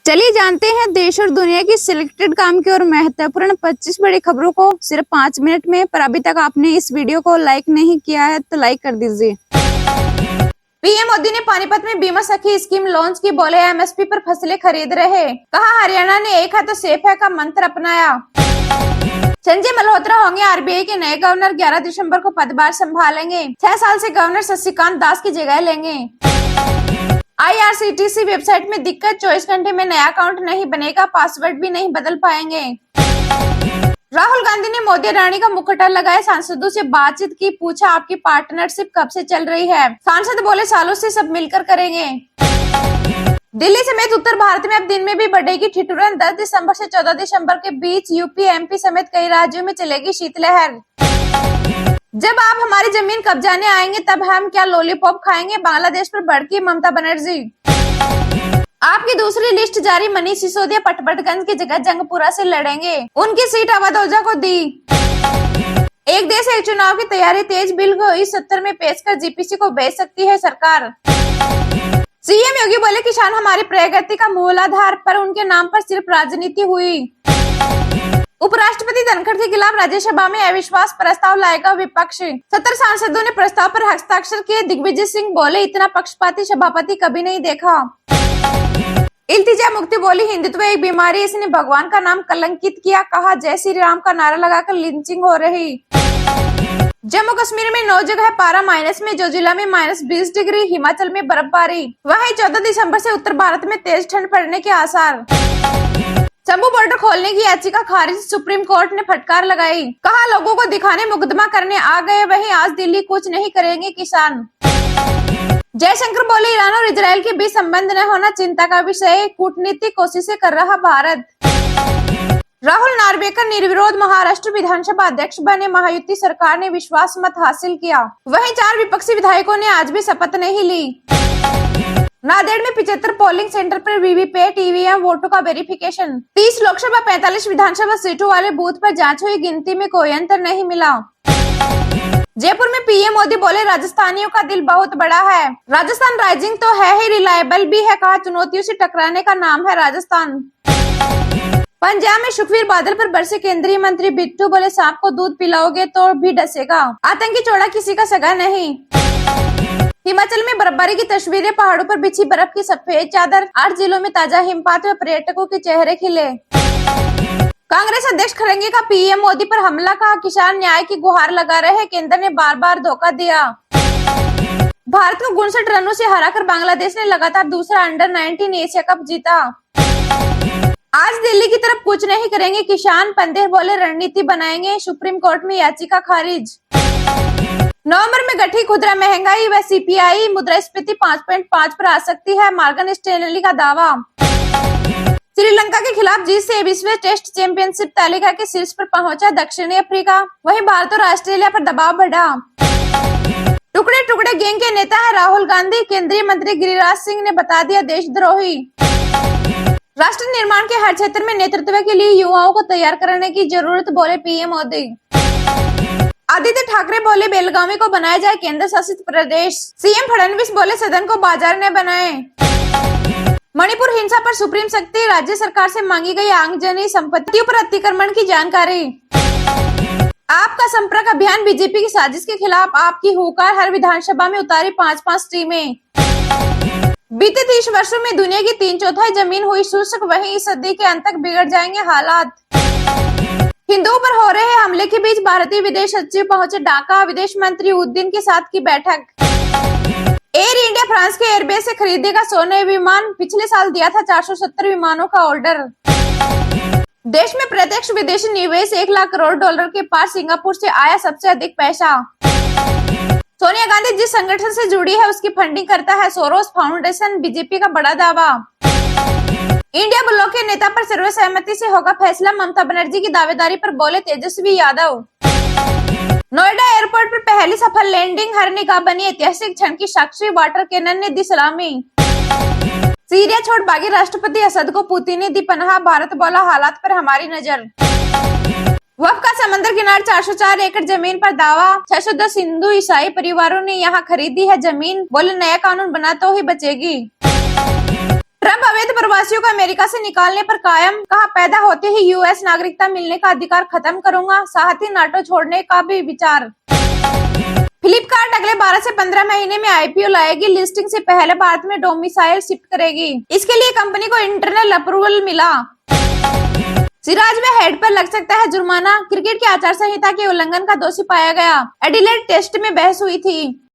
चलिए जानते हैं देश और दुनिया की सिलेक्टेड काम की और महत्वपूर्ण 25 बड़ी खबरों को सिर्फ 5 मिनट में। पर अभी तक आपने इस वीडियो को लाइक नहीं किया है तो लाइक कर दीजिए। पीएम मोदी ने पानीपत में बीमा सखी स्कीम लॉन्च की, बोले एमएसपी पर फसलें खरीद रहे। कहा हरियाणा ने एक है तो सेफ है का मंत्र अपनाया। संजय मल्होत्रा होंगे आरबीआई के नए गवर्नर, 11 दिसंबर को पदभार संभालेंगे। 6 साल से गवर्नर शशिकांत दास की जगह लेंगे। आईआरसीटीसी वेबसाइट में दिक्कत, 24 घंटे में नया अकाउंट नहीं बनेगा, पासवर्ड भी नहीं बदल पाएंगे। राहुल गांधी ने मोदी रानी का मुखौटा लगाए, सांसदों से बातचीत की, पूछा आपकी पार्टनरशिप कब से चल रही है। सांसद बोले सालों से सब मिलकर करेंगे। दिल्ली समेत उत्तर भारत में अब दिन में भी बढ़ेगी ठिठुरन, 10 दिसंबर से 14 दिसंबर के बीच यूपी एमपी समेत कई राज्यों में चलेगी शीतलहर। जब आप हमारी जमीन कब्जाने आएंगे तब हम क्या लॉलीपॉप खाएंगे, बांग्लादेश पर भड़की ममता बनर्जी। आपकी दूसरी लिस्ट जारी, मनीष सिसोदिया पटपटगंज की जगह जंगपुरा से लड़ेंगे, उनकी सीट अवध ओझा को दी। एक देश एक चुनाव की तैयारी तेज, बिल को इस 70 में पेश कर जीपीसी को भेज सकती है सरकार। सीएम योगी बोले किसान हमारी प्रगति का मूलाधार, पर उनके नाम पर सिर्फ राजनीति हुई। उपराष्ट्रपति धनखड़ के खिलाफ राज्यसभा में अविश्वास प्रस्ताव लाएगा विपक्ष, 70 सांसदों ने प्रस्ताव पर हस्ताक्षर किए। दिग्विजय सिंह बोले इतना पक्षपाती सभापति कभी नहीं देखा। इल्तिजा मुफ्ती बोली हिंदुत्व एक बीमारी, इसने भगवान का नाम कलंकित किया। कहा जय श्री राम का नारा लगाकर लिंचिंग हो रही। जम्मू कश्मीर में 9 जगह पारा माइनस में, जोजिला में -20 डिग्री, हिमाचल में बर्फबारी। वहीं 14 दिसंबर से उत्तर भारत में तेज ठंड पड़ने के आसार। शंभू बॉर्डर खोलने की याचिका खारिज, सुप्रीम कोर्ट ने फटकार लगाई। कहा लोगों को दिखाने मुकदमा करने आ गए, वहीं आज दिल्ली कुछ नहीं करेंगे किसान। जयशंकर बोले ईरान और इजरायल के बीच संबंध न होना चिंता का विषय, कूटनीतिक कोशिशें कर रहा भारत। राहुल नार्वेकर निर्विरोध महाराष्ट्र विधानसभा अध्यक्ष बने, महायुति सरकार ने विश्वास मत हासिल किया। वहीं 4 विपक्षी विधायकों ने आज भी शपथ नहीं ली। नांदेड़ में 75 पोलिंग सेंटर पर वीवीपैट ईवीएम वोटों का वेरिफिकेशन। 30 लोकसभा 45 विधानसभा सीटों वाले बूथ पर जांच हुई, गिनती में कोई अंतर नहीं मिला। जयपुर में पीएम मोदी बोले राजस्थानियों का दिल बहुत बड़ा है। राजस्थान राइजिंग तो है ही, रिलायबल भी है। कहा चुनौतियों से टकराने का नाम है राजस्थान। पंजाब में सुखबीर बादल पर बरसे केंद्रीय मंत्री बिट्टू, बोले सांप को दूध पिलाओगे तो भी डसेगा। आतंकी चोड़ा किसी का सगा नहीं। हिमाचल में बर्फबारी की तस्वीरें, पहाड़ों पर बिछी बर्फ की सफेद चादर। 8 जिलों में ताजा हिमपात व पर्यटकों के चेहरे खिले। कांग्रेस अध्यक्ष खड़गे का पीएम मोदी पर हमला, कहा किसान न्याय की गुहार लगा रहे, केंद्र ने बार बार धोखा दिया। भारत को 59 रनों से हराकर बांग्लादेश ने लगातार दूसरा अंडर-19 एशिया कप जीता। आज दिल्ली की तरफ कुछ नहीं करेंगे किसान, पंदेर बोले रणनीति बनाएंगे, सुप्रीम कोर्ट में याचिका खारिज। नवंबर में घटी खुदरा महंगाई व सीपीआई, मुद्रास्फीति 5.5 पर आ सकती है, मॉर्गन स्टैनली का दावा। श्रीलंका के खिलाफ जीत से विश्व टेस्ट चैंपियनशिप तालिका के शीर्ष पर पहुंचा दक्षिणी अफ्रीका। वहीं भारत और ऑस्ट्रेलिया पर दबाव बढ़ा। टुकड़े टुकड़े गैंग के नेता है राहुल गांधी, केंद्रीय मंत्री गिरिराज सिंह ने बता दिया देशद्रोही। राष्ट्र निर्माण के हर क्षेत्र में नेतृत्व के लिए युवाओं को तैयार करने की जरूरत, बोले पीएम मोदी। आदित्य ठाकरे बोले बेलगावी को बनाया जाए केंद्र शासित प्रदेश। सीएम फडणवीस बोले सदन को बाजार न बनाए। मणिपुर हिंसा पर सुप्रीम सख्ती, राज्य सरकार से मांगी गई आगजनी संपत्तियों पर अतिक्रमण की जानकारी। आपका संपर्क अभियान, बीजेपी की साजिश के खिलाफ आपकी हुंकार, हर विधानसभा में उतारी 5-5 टीमें। बीते 30 वर्षों में दुनिया की 3/4 जमीन हुई शुष्क, वहीं इस सदी के अंत तक बिगड़ जाएंगे हालात। हिंदुओं पर हो रहे हमले के बीच भारतीय विदेश सचिव पहुंचे ढाका, विदेश मंत्री उद्दीन के साथ की बैठक। एयर इंडिया फ्रांस के एयरबेस से खरीदेगा 100 नए विमान, पिछले साल दिया था 470 विमानों का ऑर्डर। देश में प्रत्यक्ष विदेशी निवेश 1 लाख करोड़ डॉलर के पार, सिंगापुर से आया सबसे अधिक पैसा। सोनिया गांधी जिस संगठन से जुड़ी है उसकी फंडिंग करता है सोरोस फाउंडेशन, बीजेपी का बड़ा दावा। इंडिया ब्लॉक के नेता पर सर्वसहमति से होगा फैसला, ममता बनर्जी की दावेदारी पर बोले तेजस्वी यादव। नोएडा एयरपोर्ट पर पहली सफल लैंडिंग, हर निगाह बनी ऐतिहासिक क्षण की साक्षी, वाटर कैनन ने दी सलामी। सीरिया छोड़ भागे राष्ट्रपति असद को पुतिन ने दी पनाह, भारत बोला हालात पर हमारी नजर। वफ का समंदर किनारे 404 एकड़ जमीन पर दावा, 610 हिंदू ईसाई परिवारों ने यहां खरीदी है जमीन, बोले नया कानून बना तो ही बचेगी। ट्रंप अवैध प्रवासियों को अमेरिका से निकालने पर कायम, कहा पैदा होते ही यूएस नागरिकता मिलने का अधिकार खत्म करूंगा, साथ ही नाटो छोड़ने का भी विचार। फ्लिपकार्ट अगले 12 से 15 महीने में आईपीओ लाएगी, लिस्टिंग से पहले भारत में डोमिसाइल शिफ्ट करेगी। इसके लिए कंपनी को इंटरनल अप्रूवल मिला। सिराज में हेड पर लग सकता है जुर्माना, क्रिकेट की आचार संहिता के उल्लंघन का दोषी पाया गया। एडिलेड टेस्ट में बहस हुई थी।